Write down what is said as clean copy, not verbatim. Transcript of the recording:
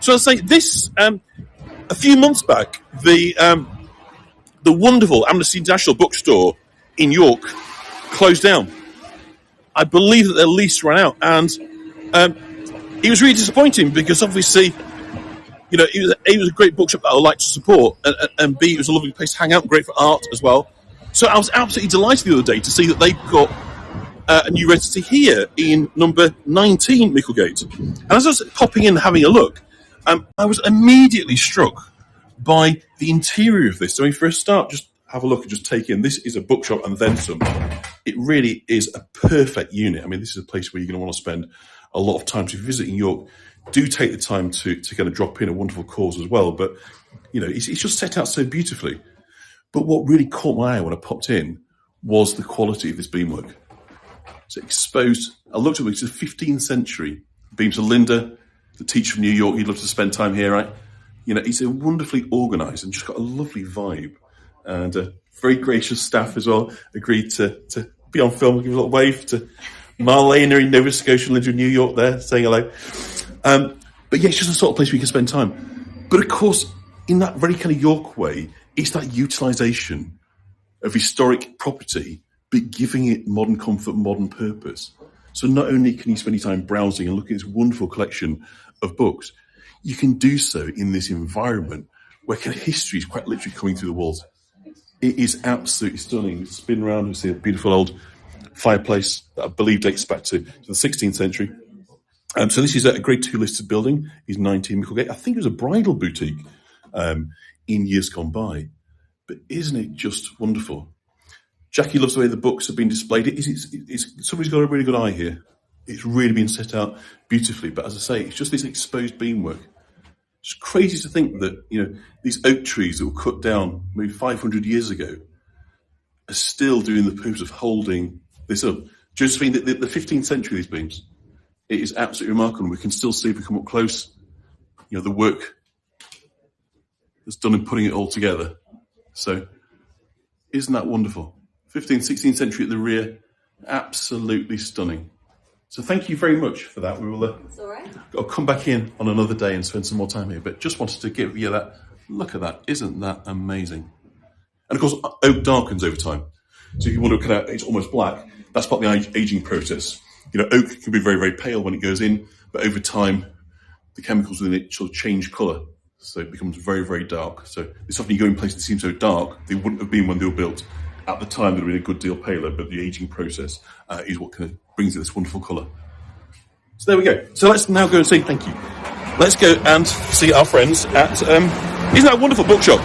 So I'll say this, a few months back, the wonderful Amnesty International bookstore in York closed down. I believe that their lease ran out, and it was really disappointing because obviously, it was a great bookshop that I would like to support, and B, it was a lovely place to hang out, great for art as well. So I was absolutely delighted the other day to see that they've got a new residency here in number 19 Micklegate. And as I was popping in and having a look, I was immediately struck by the interior of this. So for a start, just have a look and just take in. This is a bookshop and then some. It really is a perfect unit. I mean, this is a place where you're going to want to spend a lot of time. So if you're visiting York, do take the time to kind of drop in a wonderful cause as well. But, it's just set out so beautifully. But what really caught my eye when I popped in was the quality of this beamwork. So exposed, I looked at it, it's a 15th century beam. So Linda, the teacher from New York, you'd love to spend time here, right? It's a wonderfully organised and just got a lovely vibe. And very gracious staff as well, agreed to be on film, give a little wave to Marlena in Nova Scotia, Linda in New York there, saying hello. But yeah, it's just the sort of place where you can spend time. But of course, in that very kind of York way, it's that utilisation of historic property, but giving it modern comfort, modern purpose. So not only can you spend your time browsing and looking at this wonderful collection of books, you can do so in this environment where kind of history is quite literally coming through the walls. It is absolutely stunning. Spin around and see a beautiful old fireplace that I believe dates back to the 16th century. So this is a grade 2 listed building. It's 19 Micklegate. I think it was a bridal boutique in years gone by. But isn't it just wonderful? Jackie loves the way the books have been displayed. It's somebody's got a really good eye here. It's really been set out beautifully. But as I say, it's just this exposed beamwork. It's crazy to think that, these oak trees that were cut down maybe 500 years ago are still doing the purpose of holding this up. Josephine, the 15th century, these beams, it is absolutely remarkable. We can still see if we come up close, the work that's done in putting it all together. So isn't that wonderful? 15th, 16th century at the rear, absolutely stunning. So thank you very much for that. We will I'll come back in on another day and spend some more time here, but just wanted to give you that. Look at that. Isn't that amazing? And of course, oak darkens over time. So if you want to look at it, it's almost black. That's part of the aging process. Oak can be very, very pale when it goes in, but over time, the chemicals within it sort of change colour. So it becomes very, very dark. So it's often you go in places that seem so dark, they wouldn't have been when they were built. At the time, they'd have been a good deal paler, but the aging process is what kind of brings it this wonderful colour. So there we go. So let's now go and say thank you. Let's go and see our friends at, isn't that a wonderful bookshop?